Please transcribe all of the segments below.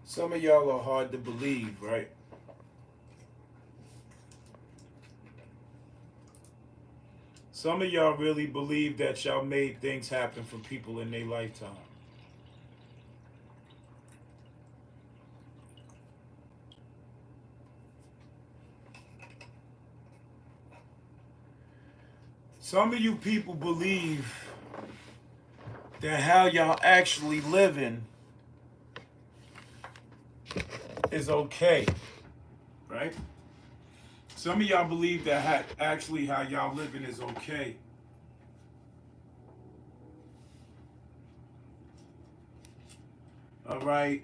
Some of y'all are hard to believe, right? Some of y'all really believe that y'all made things happen for people in their lifetime. Some of you people believe that how y'all actually living is okay, right? Some of y'all believe that actually how y'all living is okay. All right,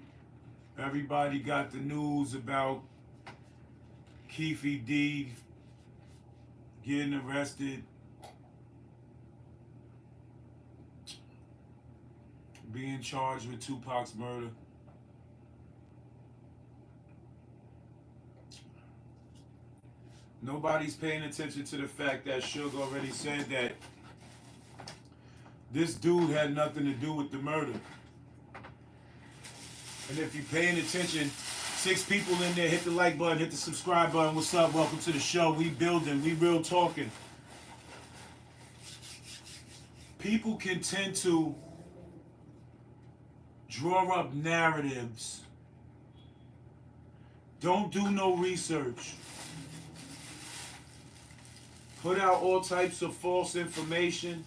everybody got the news about Keefe D getting arrested, being charged with Tupac's murder. Nobody's paying attention to the fact that Suge already said that this dude had nothing to do with the murder. And if you're paying attention, 6 people in there, hit the like button, hit the subscribe button. What's up? Welcome to the show. We building, we real talking. People can tend to draw up narratives, don't do no research, put out all types of false information,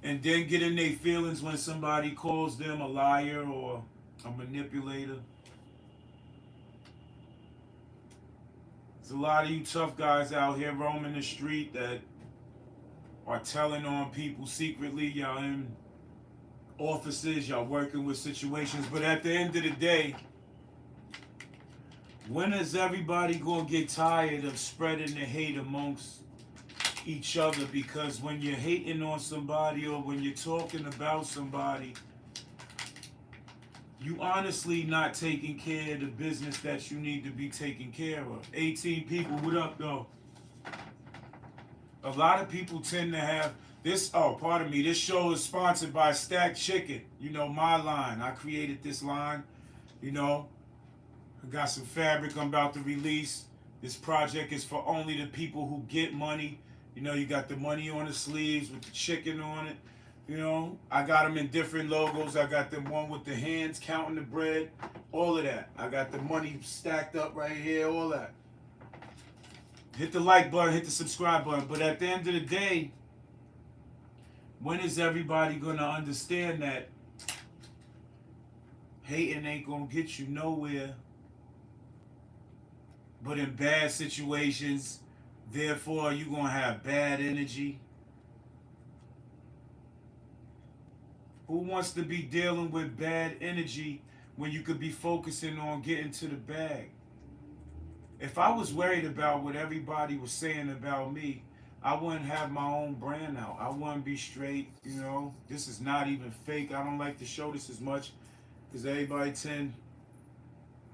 and then get in their feelings when somebody calls them a liar or a manipulator. There's a lot of you tough guys out here roaming the street that are telling on people secretly. Y'all in offices, y'all working with situations, but at the end of the day, when is everybody gonna get tired of spreading the hate amongst each other? Because when you're hating on somebody or when you're talking about somebody, you honestly not taking care of the business that you need to be taking care of. 18 people, what up though? A lot of people tend to have this. Oh, pardon me. This show is sponsored by Stacked Chicken. You know, my line. I created this line. You know, I got some fabric I'm about to release. This project is for only the people who get money. You know, you got the money on the sleeves with the chicken on it. You know, I got them in different logos. I got the one with the hands counting the bread. All of that. I got the money stacked up right here. All that. Hit the like button, hit the subscribe button. But at the end of the day, when is everybody going to understand that hating ain't going to get you nowhere? But in bad situations, therefore, you're going to have bad energy. Who wants to be dealing with bad energy when you could be focusing on getting to the bag? If I was worried about what everybody was saying about me, I wouldn't have my own brand out. I wouldn't be straight, you know. This is not even fake. I don't like to show this as much because everybody tend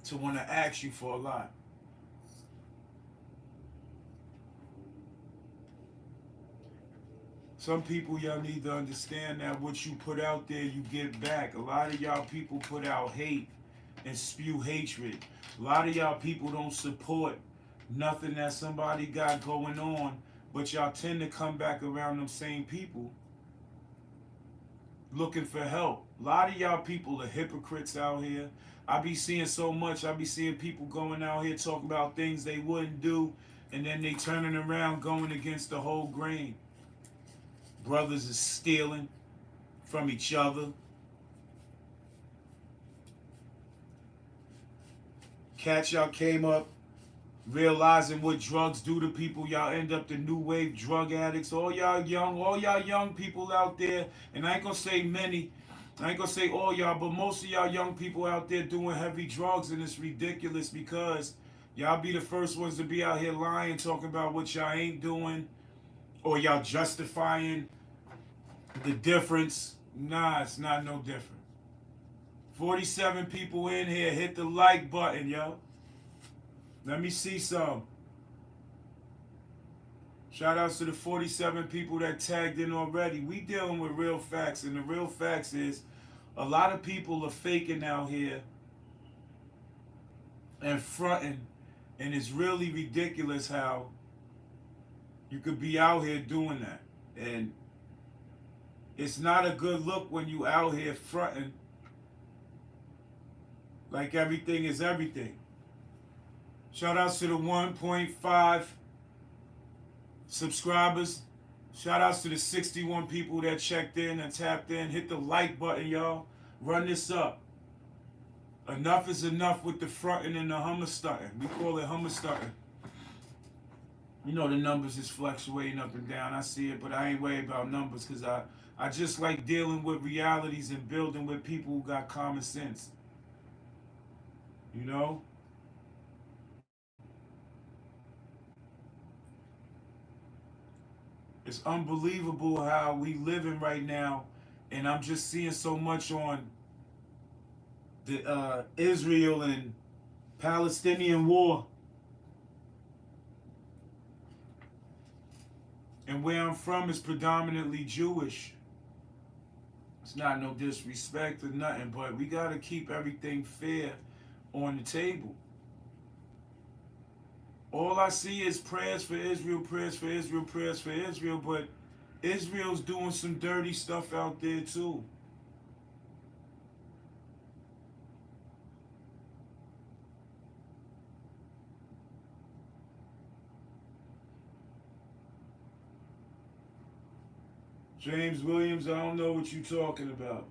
to want to ask you for a lot. Some people, y'all need to understand that what you put out there, you get back. A lot of y'all people put out hate and spew hatred. A lot of y'all people don't support nothing that somebody got going on, but y'all tend to come back around them same people looking for help. A lot of y'all people are hypocrites out here. I be seeing so much. I be seeing people going out here talking about things they wouldn't do, and then they turning around going against the whole grain. Brothers is stealing from each other. Cats y'all came up realizing what drugs do to people. Y'all end up the new wave drug addicts. All y'all young people out there, and I ain't gonna say many, I ain't gonna say all y'all, but most of y'all young people out there doing heavy drugs, and it's ridiculous because y'all be the first ones to be out here lying, talking about what y'all ain't doing, or y'all justifying the difference. Nah, it's not no different. 47 people in here. Hit the like button, yo. Let me see some. Shout outs to the 47 people that tagged in already. We dealing with real facts, and the real facts is A lot of people are faking out here and fronting, and it's really ridiculous how you could be out here doing that. And it's not a good look when you out here fronting like everything is everything. Shout outs to the 1.5 subscribers. Shout outs to the 61 people that checked in and tapped in. Hit the like button, y'all. Run this up. Enough is enough with the fronting and the hummer stunting. We call it hummer stunting. You know the numbers is fluctuating up and down. I see it, but I ain't worried about numbers because I just like dealing with realities and building with people who got common sense. You know? It's unbelievable how we living right now, and I'm just seeing so much on the Israel and Palestinian war. And where I'm from is predominantly Jewish. It's not no disrespect or nothing, but we got to keep everything fair on the table. All I see is prayers for Israel, prayers for Israel, prayers for Israel, but Israel's doing some dirty stuff out there too. James Williams, I don't know what you're talking about.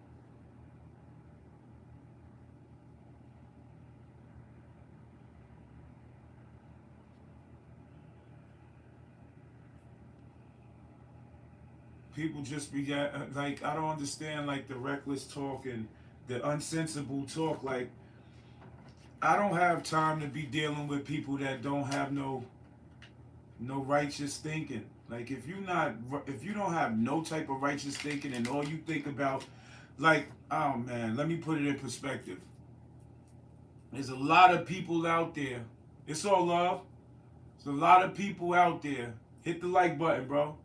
People just be like, I don't understand like the reckless talk and the unsensible talk. Like, I don't have time to be dealing with people that don't have no righteous thinking. Like if you don't have no type of righteous thinking and all you think about, like, oh man, let me put it in perspective. There's a lot of people out there. It's all love. There's a lot of people out there. Hit the like button, bro.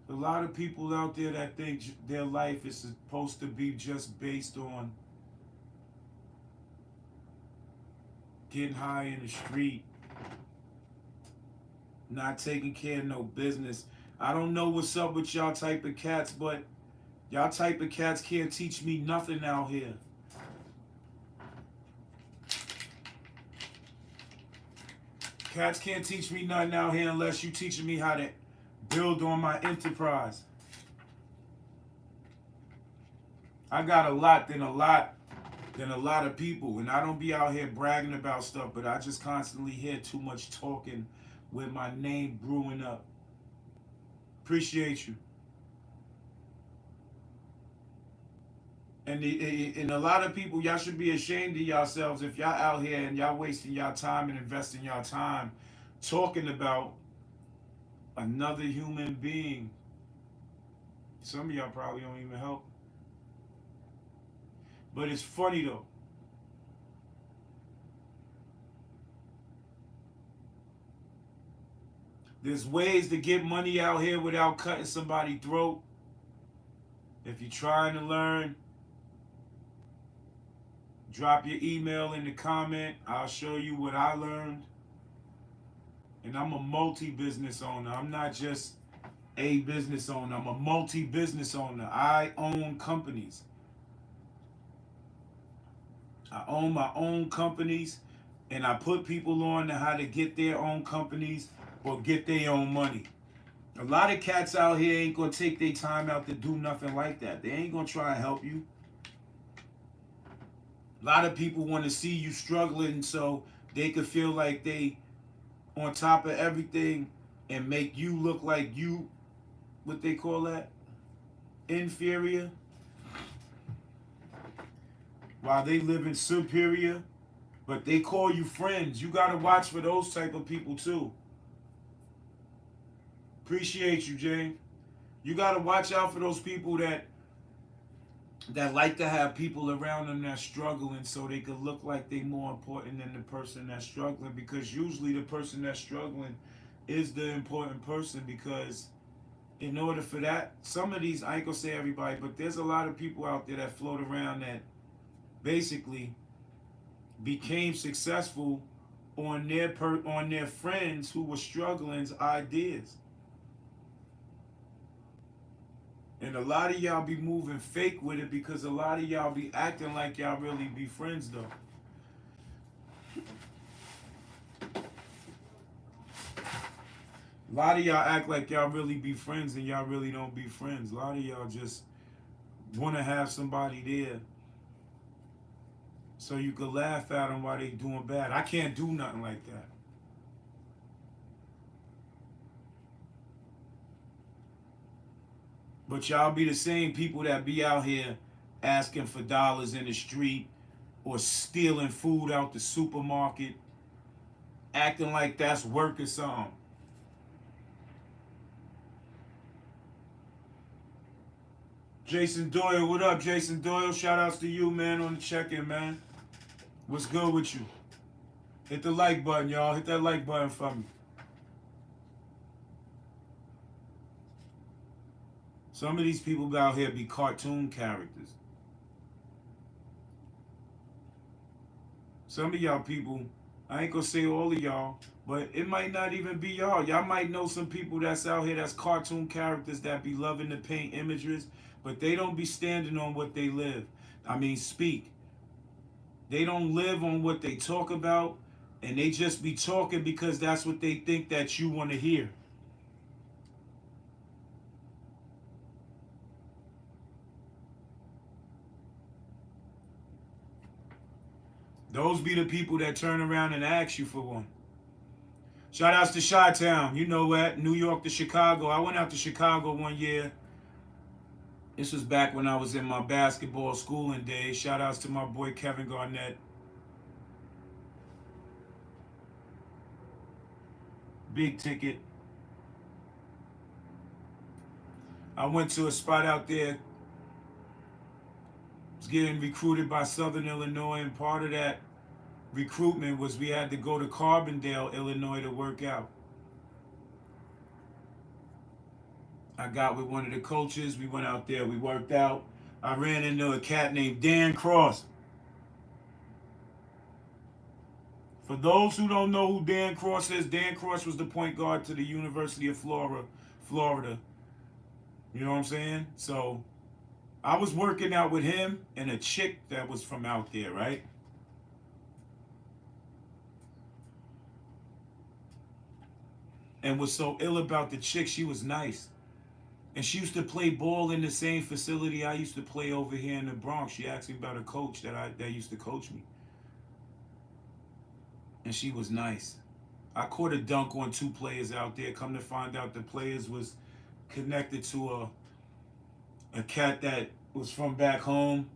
There's a lot of people out there that think their life is supposed to be just based on getting high in the street, not taking care of no business. I don't know what's up with y'all type of cats, but y'all type of cats can't teach me nothing out here. Cats can't teach me nothing out here unless you teaching me how to build on my enterprise. I got a lot than a lot of people, and I don't be out here bragging about stuff, but I just constantly hear too much talking with my name brewing up. Appreciate you. And a lot of people, y'all should be ashamed of yourselves if y'all out here and y'all wasting y'all time and investing y'all time talking about another human being. Some of y'all probably don't even help. But it's funny though. There's ways to get money out here without cutting somebody's throat. If you're trying to learn, drop your email in the comment. I'll show you what I learned. And I'm a multi-business owner. I'm not just a business owner. I'm a multi-business owner. I own companies. I own my own companies, and I put people on to how to get their own companies or get their own money. A lot of cats out here ain't gonna take their time out to do nothing like that. They ain't gonna try and help you. A lot of people want to see you struggling so they could feel like they on top of everything and make you look like you, what they call that, inferior, while they live in superior, but they call you friends. You gotta watch for those type of people too. Appreciate you, Jane. You gotta watch out for those people that like to have people around them that's struggling so they could look like they more important than the person that's struggling, because usually the person that's struggling is the important person, because in order for that, some of these, I ain't gonna say everybody, but there's a lot of people out there that float around that basically became successful on their friends who were struggling's ideas. And a lot of y'all be moving fake with it because a lot of y'all be acting like y'all really be friends though. A lot of y'all act like y'all really be friends and y'all really don't be friends. A lot of y'all just want to have somebody there so you could laugh at them while they doing bad. I can't do nothing like that. But y'all be the same people that be out here asking for dollars in the street or stealing food out the supermarket, acting like that's work or something. Jason Doyle, what up, Jason Doyle? Shout outs to you, man, on the check-in, man. What's good with you? Hit the like button, y'all. Hit that like button for me. Some of these people out here be cartoon characters. Some of y'all people, I ain't gonna say all of y'all, but it might not even be y'all. Y'all might know some people that's out here that's cartoon characters that be loving to paint images, but they don't be standing on what they live. I mean, speak. They don't live on what they talk about, and they just be talking because that's what they think that you want to hear. Those be the people that turn around and ask you for one. Shout outs to Chi-Town. You know what? New York to Chicago. I went out to Chicago one year. This was back when I was in my basketball schooling days. Shout outs to my boy Kevin Garnett. Big ticket. I went to a spot out there. Was getting recruited by Southern Illinois, and part of that recruitment was we had to go to Carbondale, Illinois to work out. I got with one of the coaches. We went out there. We worked out. I ran into a cat named Dan Cross. For those who don't know who Dan Cross is, Dan Cross was the point guard to the University of Florida. You know what I'm saying? So I was working out with him and a chick that was from out there, right? And what's so ill about the chick, she was nice. And she used to play ball in the same facility I used to play over here in the Bronx. She asked me about a coach that used to coach me. And she was nice. I caught a dunk on two players out there. Come to find out the players was connected to a cat that was from back home.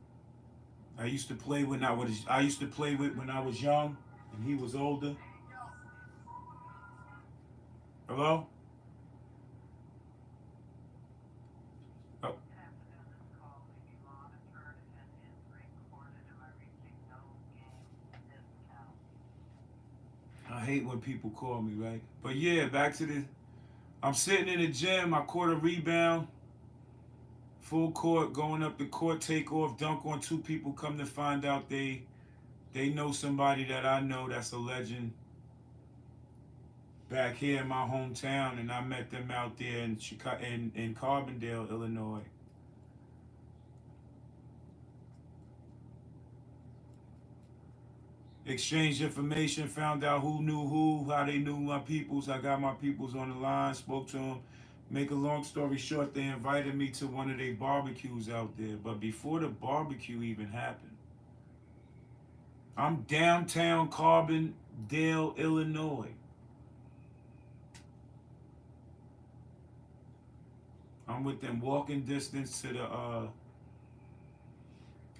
I used to play with when I was young and he was older. Hello? Oh. I hate when people call me, right? But yeah, back to the I'm sitting in the gym, I caught a rebound, full court, going up the court, take off, dunk on two people, come to find out they know somebody that I know that's a legend back here in my hometown, and I met them out there in Chicago, in Carbondale, Illinois. Exchanged information, found out who knew who, how they knew my peoples. I got my peoples on the line, spoke to them. Make a long story short, they invited me to one of their barbecues out there. But before the barbecue even happened, I'm downtown Carbondale, Illinois. I'm within walking distance to the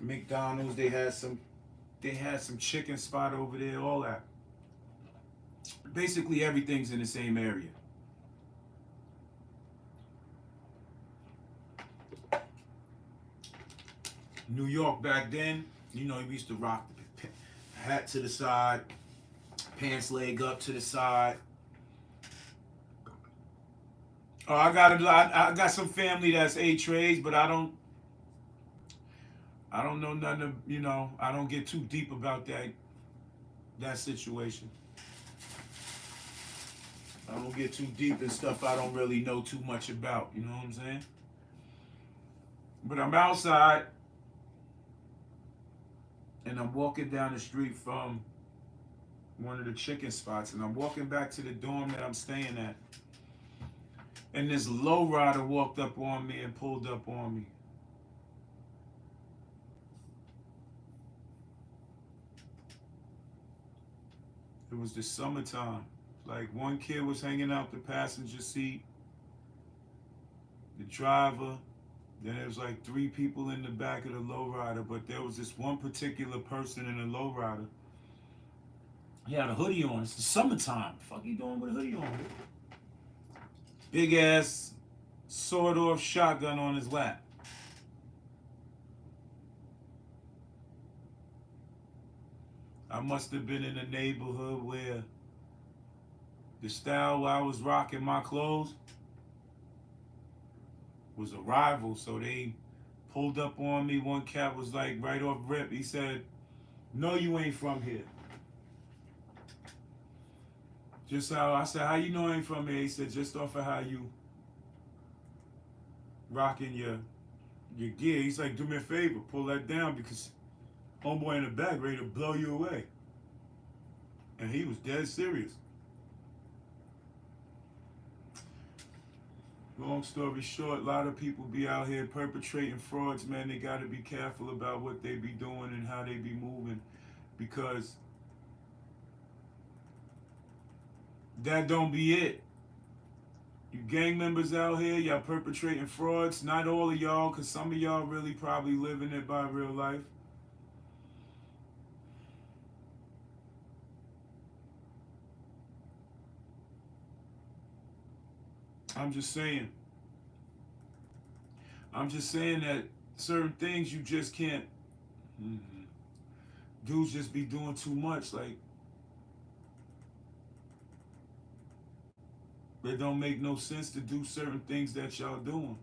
McDonald's. They had some chicken spot over there, all that. Basically everything's in the same area. New York back then, you know, we used to rock the hat to the side, pants leg up to the side. Oh, I got some family that's A-Trades, but I don't know nothing. I don't get too deep about that situation. I don't get too deep in stuff I don't really know too much about. You know what I'm saying? But I'm outside and I'm walking down the street from one of the chicken spots, and I'm walking back to the dorm that I'm staying at. And this lowrider walked up on me and pulled up on me. It was the summertime. Like, one kid was hanging out the passenger seat, the driver. Then there was like 3 people in the back of the lowrider, but there was this one particular person in the lowrider. He had a hoodie on. It's the summertime. The fuck you doing with a hoodie on? Big ass sawed off shotgun on his lap. I must have been in a neighborhood where the style where I was rocking my clothes was a rival, so they pulled up on me. One cat was like right off rip. He said, "No, you ain't from here." Just how I said, "How you know I ain't from here?" He said, "Just off of how you rocking your gear." He's like, "Do me a favor, pull that down because homeboy in the back ready to blow you away." And he was dead serious. Long story short, a lot of people be out here perpetrating frauds, man. They got to be careful about what they be doing and how they be moving, because that don't be it. You gang members out here, y'all perpetrating frauds. Not all of y'all, because some of y'all really probably living it by real life. I'm just saying. That certain things you just can't. Dudes just be doing too much. Like, it don't make no sense to do certain things that y'all doing.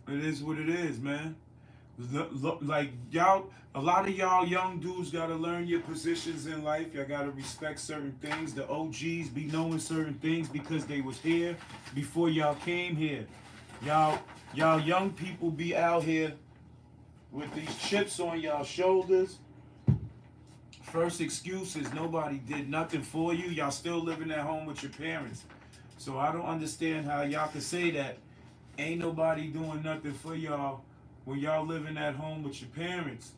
It is what it is, man. Like, y'all, a lot of y'all young dudes gotta learn your positions in life. Y'all gotta respect certain things. The OGs be knowing certain things because they was here before y'all came here. Y'all, y'all young people be out here with these chips on y'all shoulders. First excuse is nobody did nothing for you. Y'all still living at home with your parents. So I don't understand how y'all can say that ain't nobody doing nothing for y'all when y'all living at home with your parents.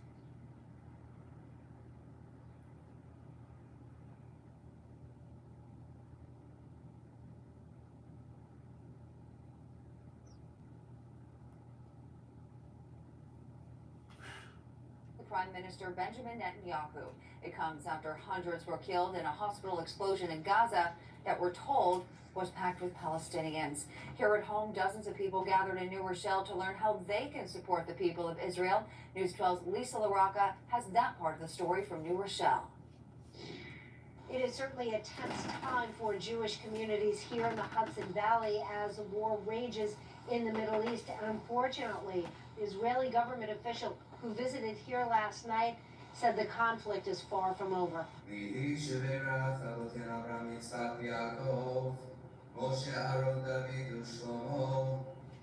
Prime Minister Benjamin Netanyahu. It comes after hundreds were killed in a hospital explosion in Gaza that we're told was packed with Palestinians. Here at home, dozens of people gathered in New Rochelle to learn how they can support the people of Israel. News 12's Lisa LaRocca has that part of the story from New Rochelle. It is certainly a tense time for Jewish communities here in the Hudson Valley as the war rages in the Middle East. And unfortunately, the Israeli government official who visited here last night said the conflict is far from over. The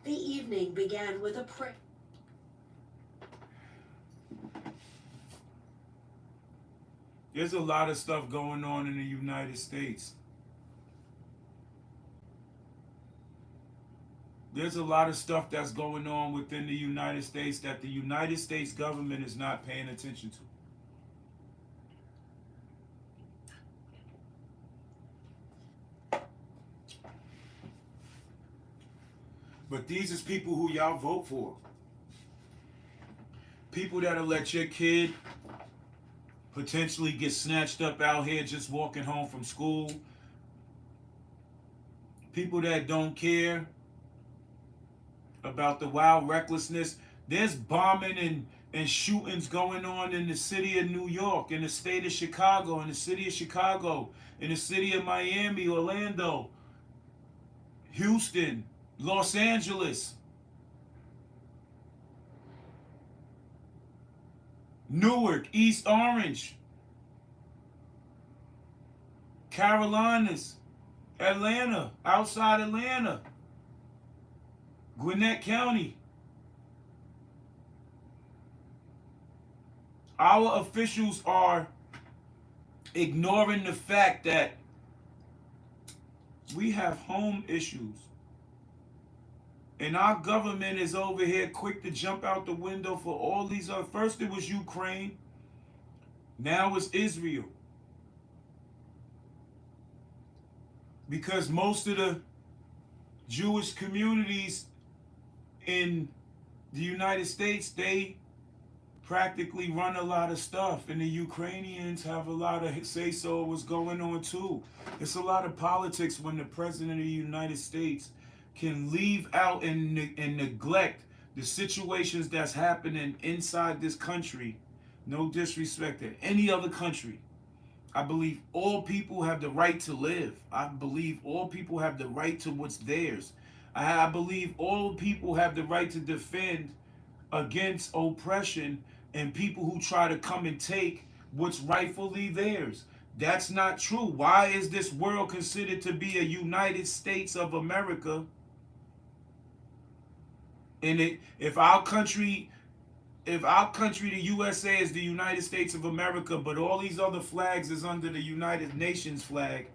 evening began with a prayer. There's a lot of stuff going on in the United States. There's a lot of stuff that's going on within the United States that the United States government is not paying attention to. But these is people who y'all vote for. People that'll let your kid potentially get snatched up out here just walking home from school. People that don't care about the wild recklessness. There's bombing and shootings going on in the city of New York, in the state of Chicago, in the city of Chicago, in the city of Miami, Orlando, Houston, Los Angeles, Newark, East Orange, Carolinas, Atlanta, outside Atlanta, Gwinnett County. Our officials are ignoring the fact that we have home issues. And our government is over here quick to jump out the window for all these other. First it was Ukraine, now it's Israel. Because most of the Jewish communities in the United States, they practically run a lot of stuff, and the Ukrainians have a lot of say-so what's going on too. It's a lot of politics when the president of the United States can leave out and neglect the situations that's happening inside this country. No disrespect to any other country. I believe all people have the right to live. I believe all people have the right to what's theirs. I believe all people have the right to defend against oppression and people who try to come and take what's rightfully theirs. That's not true. Why is this world considered to be a United States of America? And if our country, the USA, is the United States of America, but all these other flags is under the United Nations flag,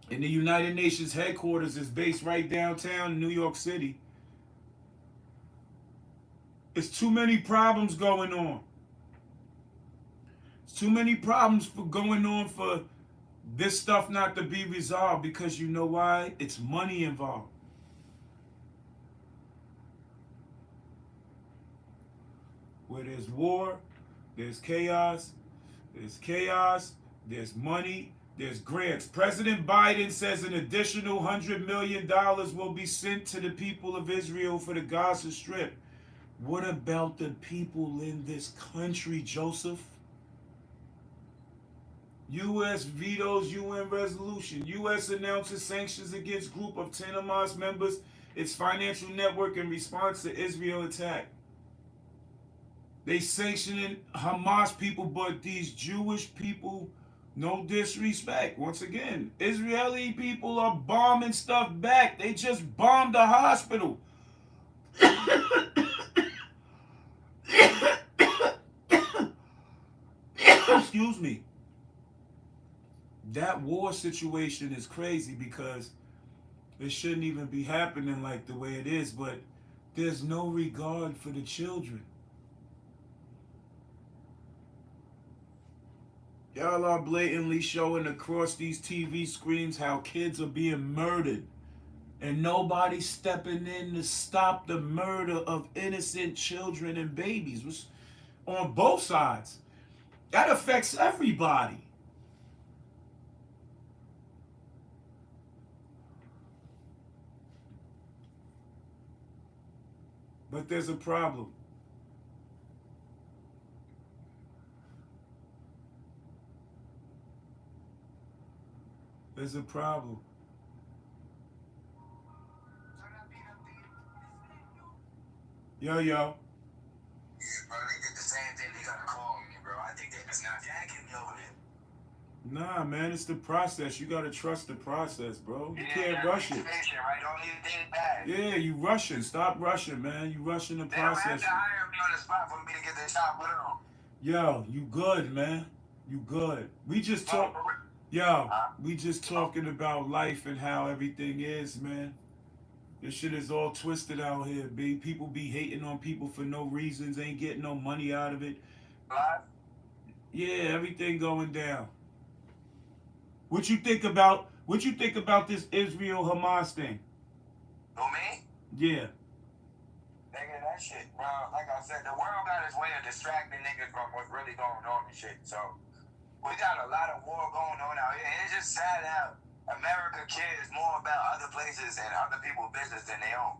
and the United Nations headquarters is based right downtown in New York City, it's too many problems going on. It's too many problems going on for this stuff not to be resolved, because you know why? It's money involved. Where there's war, there's chaos, there's money, there's grants. President Biden says an additional $100 million will be sent to the people of Israel for the Gaza Strip. What about the people in this country, Joseph? U.S. vetoes UN resolution. U.S. announces sanctions against group of 10 Hamas members, its financial network, in response to Israel attack. They sanctioning Hamas people, but these Jewish people, no disrespect. Once again, Israeli people are bombing stuff back. They just bombed a hospital. Excuse me. That war situation is crazy because it shouldn't even be happening like the way it is, but there's no regard for the children. Y'all are blatantly showing across these TV screens how kids are being murdered, and nobody's stepping in to stop the murder of innocent children and babies on both sides. That affects everybody. But there's a problem. There's a problem. Yo. Yeah, bro, they did the same thing. They gotta call me, bro. I think that's not jacking me over there. Nah, man, it's the process. You gotta trust the process, bro. You Yeah, can't rush it. Patient, right? Don't need anything bad. Yeah, you rushing. Stop rushing, man. You rushing the They don't have process. to hire me on the spot for me to get this shot put on. Yo, you good, man. You good. We just talk. Yo, we just talking about life and how everything is, man. This shit is all twisted out here, B. People be hating on people for no reasons, ain't getting no money out of it. Yeah, everything going down. What you think about this Israel Hamas thing? Who, me? Yeah. Nigga, that shit, bro. Like I said, the world got its way of distracting niggas from what's really going on and shit. So we got a lot of war going on out here, and it's just sad how America cares more about other places and other people's business than their own.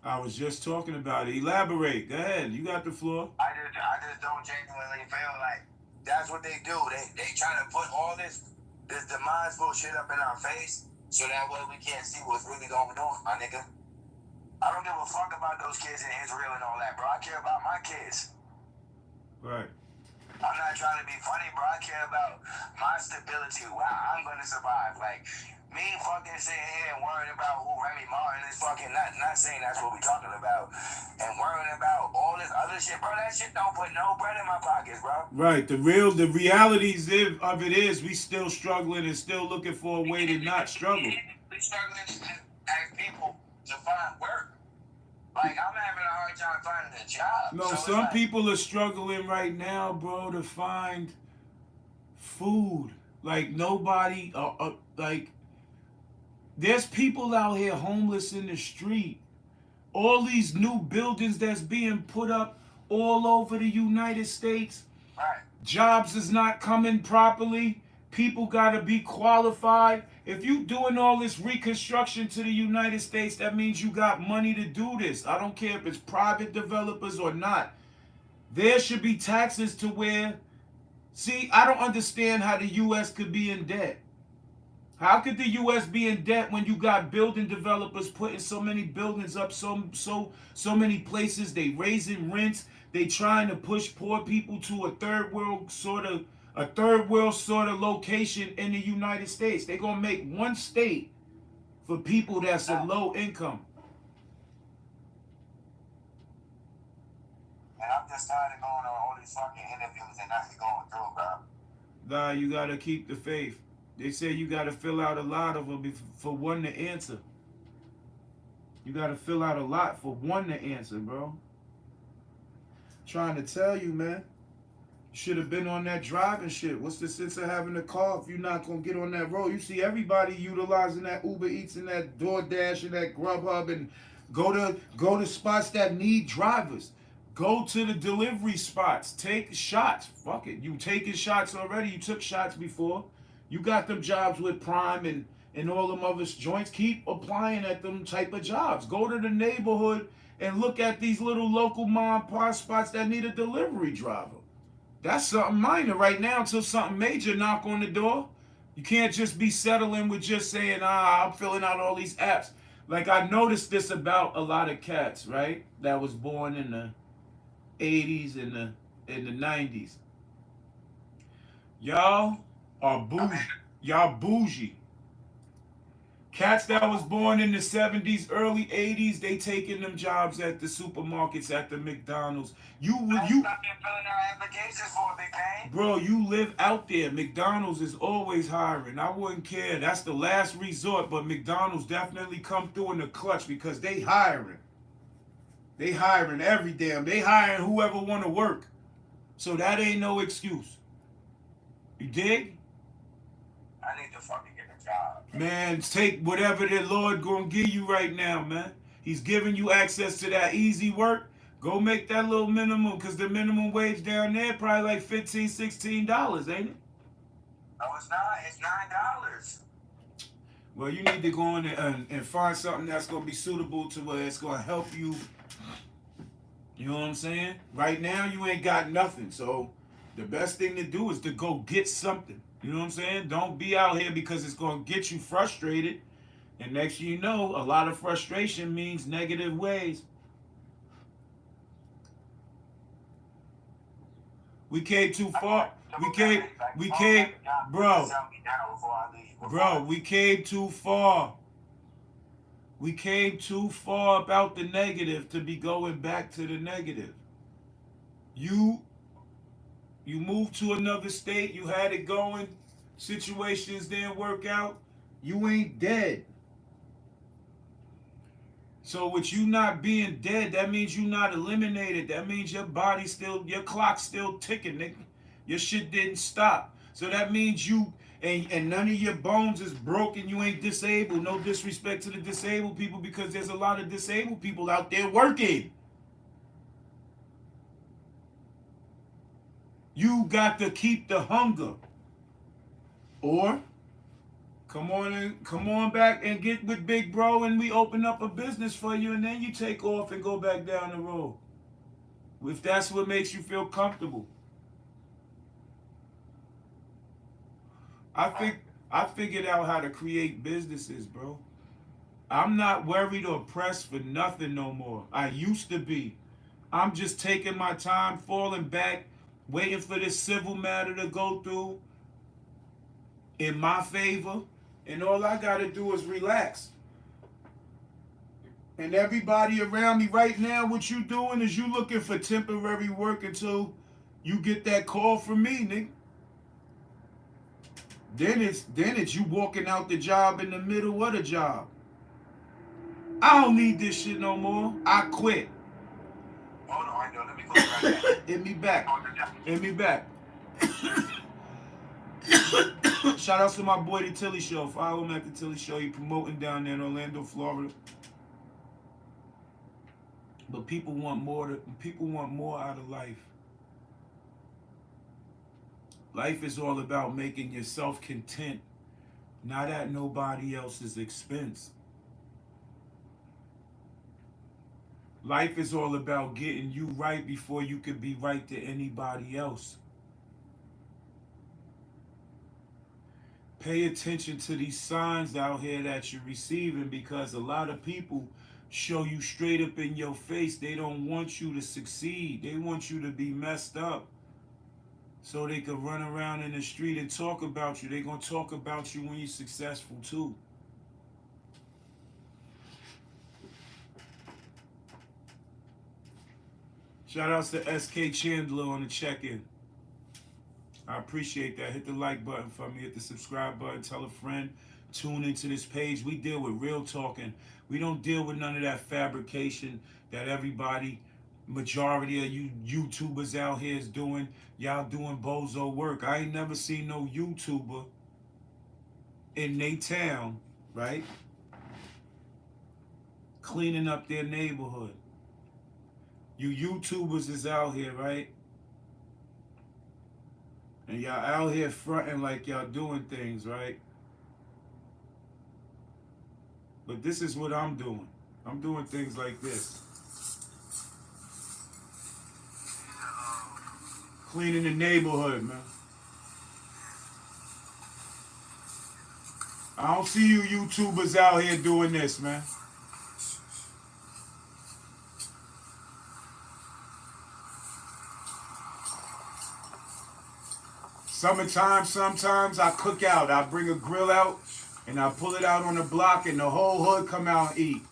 I was just talking about it. Elaborate. Go ahead. You got the floor. I just don't genuinely feel like that's what they do. They try to put all this demise bullshit up in our face so that way we can't see what's really going on, my nigga. I don't give a fuck about those kids in Israel and all that, bro. I care about my kids. Right. I'm not trying to be funny, bro. I care about my stability, how I'm gonna survive. Like me fucking sitting here and worrying about who Remy Martin is fucking not saying that's what we talking about. And worrying about all this other shit, bro. That shit don't put no bread in my pockets, bro. Right. The realities of it is we still struggling and still looking for a way to not struggle. We struggling as people to find work. Like, I'm having a hard time finding a job. No, so some people are struggling right now, bro, to find food. Like nobody, like there's people out here homeless in the street. All these new buildings that's being put up all over the United States. Right. Jobs is not coming properly. People got to be qualified. If you doing all this reconstruction to the United States, that means you got money to do this. I don't care if it's private developers or not. There should be taxes to where, see, I don't understand how the U.S. could be in debt. How could the U.S. be in debt when you got building developers putting so many buildings up, so many places? They raising rents. They trying to push poor people to a third world sort of location in the United States. They're gonna make one state for people that's a low income. And I'm just tired of going on all these fucking interviews and nothing going through, bro. Nah, you gotta keep the faith. They say you gotta fill out a lot of them for one to answer. You gotta fill out a lot for one to answer, bro. Trying to tell you, man. You should have been on that driving shit. What's the sense of having a car if you're not gonna get on that road? You see everybody utilizing that Uber Eats and that DoorDash and that Grubhub and go to spots that need drivers. Go to the delivery spots. Take shots. Fuck it. You taking shots already. You took shots before. You got them jobs with Prime and all them other joints. Keep applying at them type of jobs. Go to the neighborhood and look at these little local mom and pop spots that need a delivery driver. That's something minor right now until something major knock on the door. You can't just be settling with just saying, I'm filling out all these apps. Like I noticed this about a lot of cats, right? That was born in the 80s and the 90s. Y'all are bougie. Y'all bougie. Cats that was born in the 70s, early 80s, they taking them jobs at the supermarkets, at the McDonald's. Bro, you live out there. McDonald's is always hiring. I wouldn't care. That's the last resort, but McDonald's definitely come through in the clutch because they hiring. They hiring every damn. They hiring whoever want to work. So that ain't no excuse. You dig? I need to fucking get a job. Man, take whatever the Lord gonna give you right now, man. He's giving you access to that easy work. Go make that little minimum, because the minimum wage down there probably like $15, $16, ain't it? No, it's not. It's $9. Well, you need to go in and find something that's gonna be suitable to where it's gonna help you. You know what I'm saying? Right now, you ain't got nothing. So the best thing to do is to go get something. You know what I'm saying? Don't be out here because it's going to get you frustrated. And next thing you know, a lot of frustration means negative ways. We came too far. We came, bro, we came too far. We came too far about the negative to be going back to the negative. You moved to another state, you had it going, situations didn't work out, you ain't dead. So with you not being dead, that means you not eliminated. That means your body still, your clock's still ticking, nigga. Your shit didn't stop. So that means you, and none of your bones is broken, you ain't disabled. No disrespect to the disabled people because there's a lot of disabled people out there working. You got to keep the hunger. Or Come on back and get with Big Bro, and we open up a business for you, and then you take off and go back down the road. If that's what makes you feel comfortable. I figured out how to create businesses, bro. I'm not worried or pressed for nothing no more. I used to be. I'm just taking my time, falling back, waiting for this civil matter to go through in my favor. And all I got to do is relax. And everybody around me right now, what you doing is you looking for temporary work until you get that call from me, nigga. Then it's you walking out the job in the middle of the job. I don't need this shit no more. I quit. Hold on, yo, let me close right now. Hit me back. Hit me back. Shout out to my boy, The Tilly Show. Follow him at The Tilly Show. He promoting down there in Orlando, Florida. But people want more out of life. Life is all about making yourself content, not at nobody else's expense. Life is all about getting you right before you could be right to anybody else. Pay attention to these signs out here that you're receiving, because a lot of people show you straight up in your face they don't want you to succeed. They want you to be messed up so they can run around in the street and talk about you. They're going to talk about you when you're successful too. Shout outs to SK Chandler on the check-in. I appreciate that. Hit the like button for me. Hit the subscribe button. Tell a friend. Tune into this page. We deal with real talking. We don't deal with none of that fabrication that everybody, majority of you YouTubers out here is doing. Y'all doing bozo work. I ain't never seen no YouTuber in they town, right, cleaning up their neighborhood. You YouTubers is out here, right? And y'all out here fronting like y'all doing things, right? But this is what I'm doing. I'm doing things like this. Cleaning the neighborhood, man. I don't see you YouTubers out here doing this, man. Summertime, sometimes I cook out. I bring a grill out and I pull it out on the block and the whole hood come out and eat.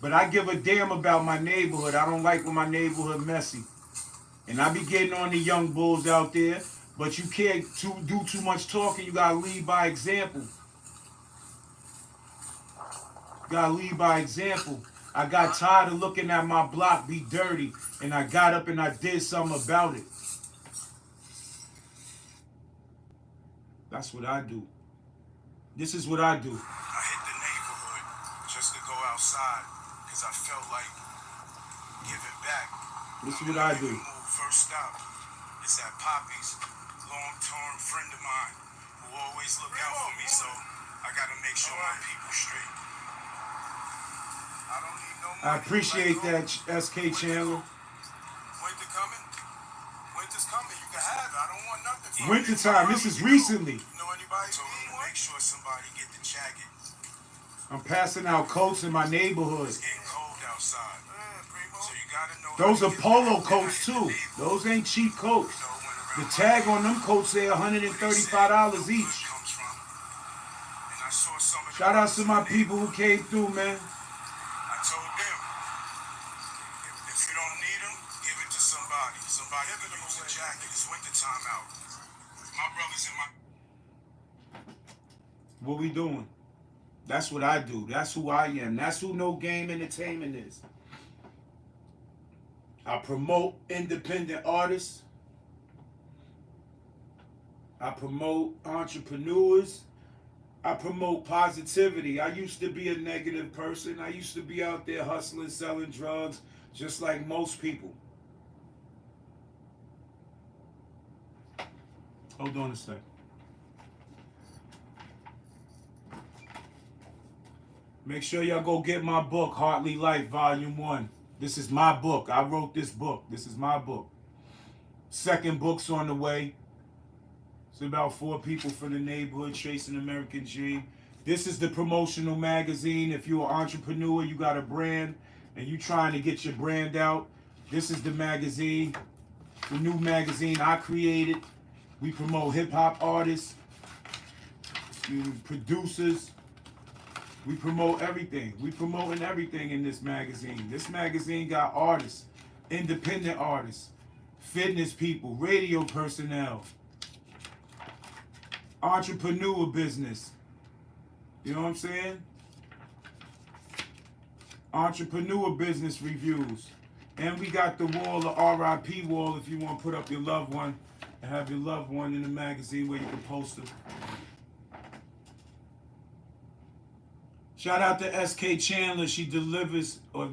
But I give a damn about my neighborhood. I don't like when my neighborhood messy. And I be getting on the young bulls out there, but you can't do too much talking. You gotta lead by example. You gotta lead by example. I got tired of looking at my block be dirty, and I got up and I did something about it. That's what I do. This is what I do. I hit the neighborhood just to go outside because I felt like giving back. This is what I do. First stop is at Poppy's, long-term friend of mine who always look out for me, so I gotta make sure my people straight. I don't need no money. I appreciate that, SK Chandler. Winter coming? Winter's coming. You can have it. I don't want nothing from Wintertime. This is recently. You know anybody? So make sure somebody get the jacket. I'm passing out coats in my neighborhood. It's getting cold outside. So you gotta know. Those are polo coats too. Those ain't cheap coats. The tag on them coats say $135 each. Shout out to my people who came through, man. I told them, if you don't need them, give it to somebody. Somebody can use a jacket. It's wintertime out. My brother's in my... What we doing? That's what I do. That's who I am. That's who NoGame Entertainment is. I promote independent artists. I promote entrepreneurs. I promote positivity. I used to be a negative person. I used to be out there hustling, selling drugs, just like most people. Hold on a sec. Make sure y'all go get my book, Heartly Life, Volume 1. This is my book. I wrote this book. This is my book. Second book's on the way. It's about 4 people from the neighborhood chasing American dream. This is the promotional magazine. If you're an entrepreneur, you got a brand, and you trying to get your brand out, this is the magazine. The new magazine I created. We promote hip-hop artists, producers. We promote everything. We promoting everything in this magazine. This magazine got artists, independent artists, fitness people, radio personnel, entrepreneur business. You know what I'm saying? Entrepreneur business reviews. And we got the wall, the RIP wall, if you want to put up your loved one and have your loved one in the magazine where you can post them. Shout out to SK Chandler. She delivers, or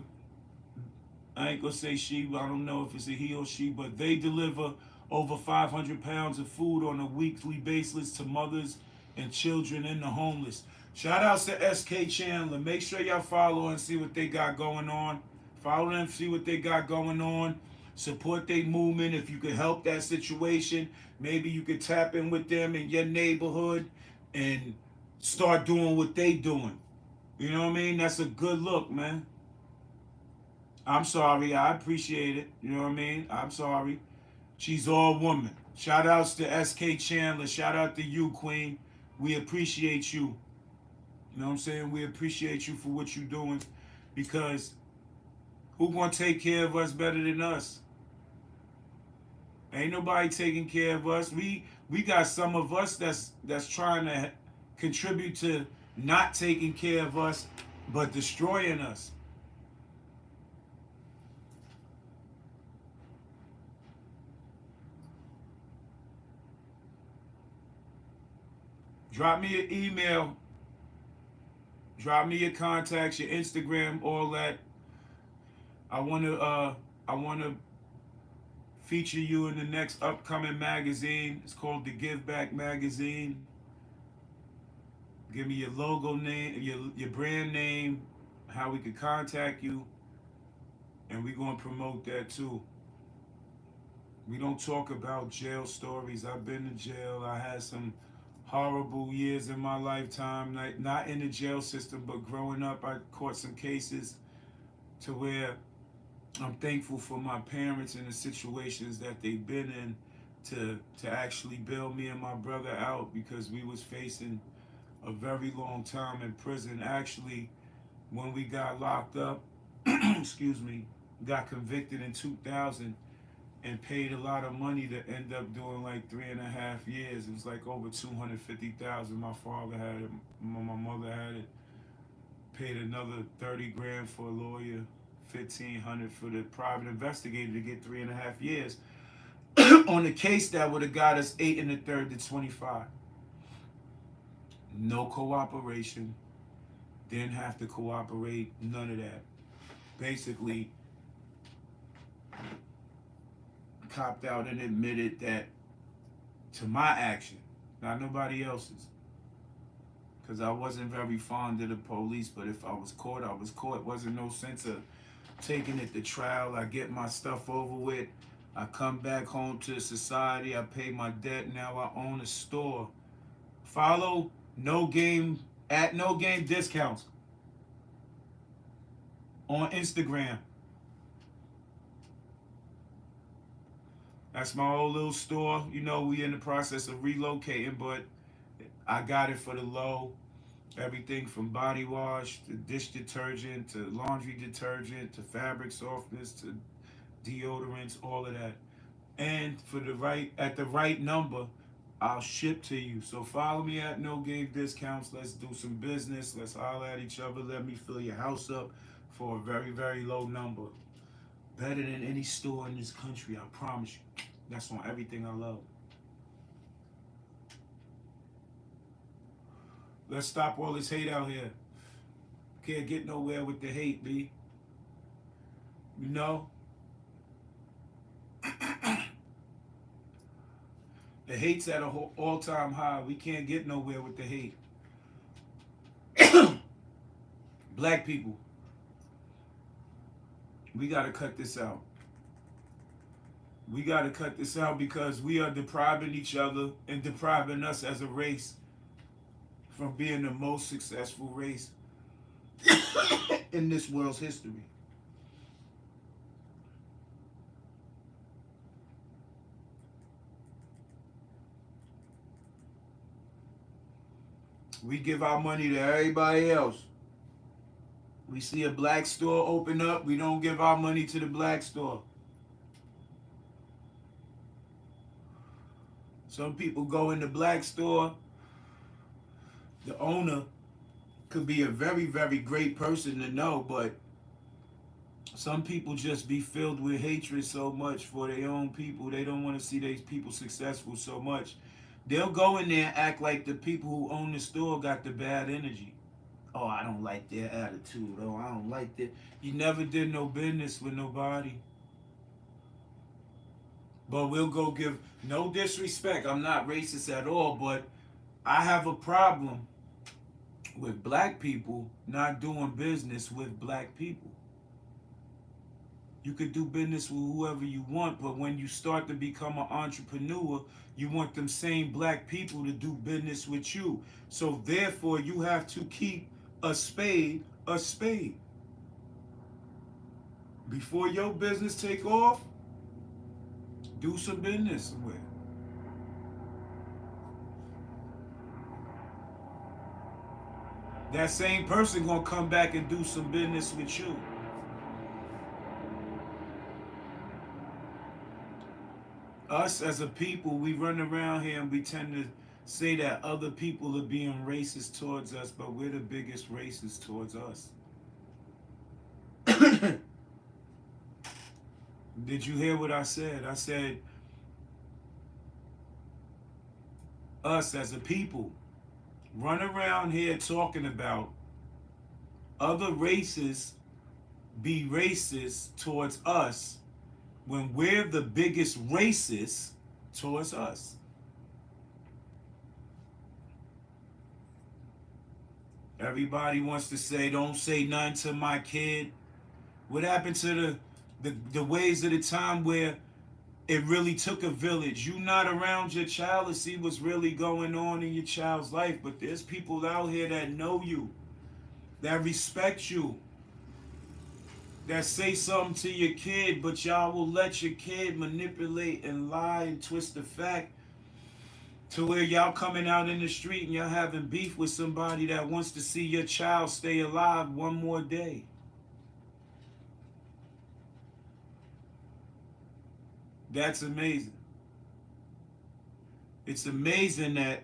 I ain't gonna say she, I don't know if it's a he or she, but they deliver over 500 pounds of food on a weekly basis to mothers and children and the homeless. Shout outs to SK Chandler. Make sure y'all follow and see what they got going on. Follow them, see what they got going on. Support their movement. If you can help that situation, maybe you could tap in with them in your neighborhood and start doing what they doing. You know what I mean? That's a good look, man. I'm sorry. I appreciate it. You know what I mean? I'm sorry. She's all woman. Shout outs to SK Chandler. Shout out to you, Queen. We appreciate you. You know what I'm saying? We appreciate you for what you're doing, because who gonna take care of us better than us? Ain't nobody taking care of us. We got some of us that's trying to contribute to not taking care of us, but destroying us. Drop me an email. Drop me your contacts, your Instagram, all that. I wanna feature you in the next upcoming magazine. It's called the Give Back Magazine. Give me your logo name, your brand name, how we could contact you, and we're gonna promote that too. We don't talk about jail stories. I've been to jail. I had some horrible years in my lifetime, not in the jail system, but growing up, I caught some cases to where I'm thankful for my parents and the situations that they've been in to actually bail me and my brother out, because we was facing a very long time in prison. Actually, when we got locked up, excuse me, got convicted in 2000 and paid a lot of money to end up doing like 3.5 years. It was like over 250,000. My father had it, my mother had it. Paid another 30 grand for a lawyer, 1,500 for the private investigator to get 3.5 years on a case that would have got us 8 1/3 to 25. No cooperation. Didn't have to cooperate. None of that. Basically, copped out and admitted that to my action, not nobody else's. Because I wasn't very fond of the police, but if I was caught, I was caught. Wasn't no sense of taking it to trial. I get my stuff over with. I come back home to society. I pay my debt. Now I own a store. Follow NoGame at NoGame Discounts on Instagram. That's my old little store. You know, we in the process of relocating, but I got it for the low. Everything from body wash to dish detergent to laundry detergent to fabric softeners to deodorants, all of that. And for at the right number, I'll ship to you. So follow me at NoGame Discounts. Let's do some business. Let's holler at each other. Let me fill your house up for a very, very low number. Better than any store in this country, I promise you. That's on everything I love. Let's stop all this hate out here. Can't get nowhere with the hate, B. You know? The hate's at an all-time high. We can't get nowhere with the hate. Black people, we got to cut this out. We got to cut this out because we are depriving each other and depriving us as a race from being the most successful race in this world's history. We give our money to everybody else. We see a black store open up, we don't give our money to the black store. Some people go in the black store, the owner could be a very, very great person to know, but some people just be filled with hatred so much for their own people. They don't want to see these people successful so much. They'll go in there and act like the people who own the store got the bad energy. Oh, I don't like their attitude. Oh, I don't like that. You never did no business with nobody. But we'll go give no disrespect. I'm not racist at all, but I have a problem with black people not doing business with black people. You could do business with whoever you want, but when you start to become an entrepreneur, you want them same black people to do business with you. So therefore, you have to keep a spade a spade. Before your business take off, do some business with. That same person gonna come back and do some business with you. Us as a people, we run around here and we tend to say that other people are being racist towards us, but we're the biggest racist towards us. Did you hear what I said? I said, us as a people run around here talking about other races be racist towards us when we're the biggest racist towards us. Everybody wants to say, don't say nothing to my kid. What happened to the ways of the time where it really took a village? You not around your child to see what's really going on in your child's life, but there's people out here that know you, that respect you, that say something to your kid, but y'all will let your kid manipulate and lie and twist the fact to where y'all coming out in the street and y'all having beef with somebody that wants to see your child stay alive one more day. That's amazing. It's amazing that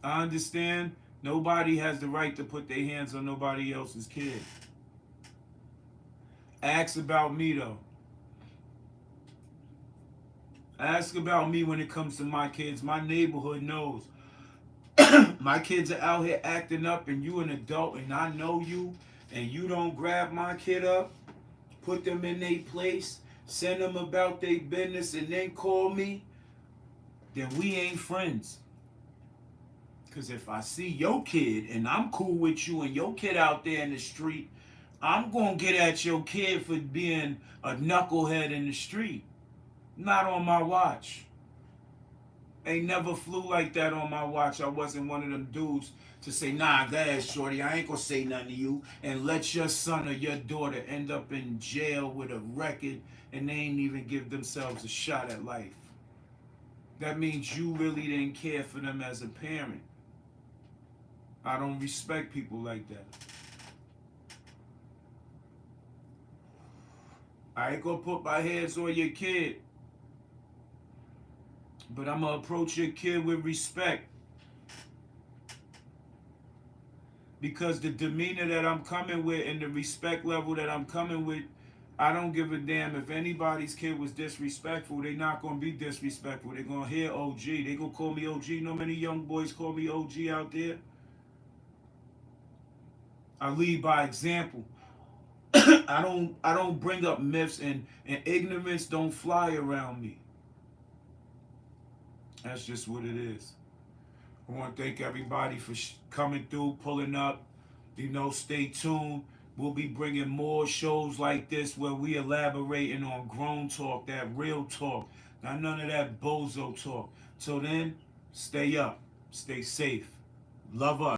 I understand nobody has the right to put their hands on nobody else's kid. Ask about me though. Ask about me when it comes to my kids. My neighborhood knows. My kids are out here acting up and you an adult and I know you and you don't grab my kid up, put them in their place, send them about their business and then call me, then we ain't friends. Because if I see your kid and I'm cool with you and your kid out there in the street, I'm going to get at your kid for being a knucklehead in the street. Not on my watch. Ain't never flew like that on my watch. I wasn't one of them dudes to say, nah, go ahead, shorty, I ain't gonna say nothing to you, and let your son or your daughter end up in jail with a record and they ain't even give themselves a shot at life. That means you really didn't care for them as a parent. I don't respect people like that. I ain't gonna put my hands on your kid, but I'm gonna approach your kid with respect. Because the demeanor that I'm coming with and the respect level that I'm coming with, I don't give a damn if anybody's kid was disrespectful. They're not gonna be disrespectful. They're gonna hear OG. They're gonna call me OG. You know many young boys call me OG out there? I lead by example. I don't bring up myths and ignorance don't fly around me. That's just what it is. I want to thank everybody for coming through, pulling up. You know, stay tuned. We'll be bringing more shows like this where we elaborating on grown talk, that real talk, not none of that bozo talk. Till then, stay up, stay safe, love us.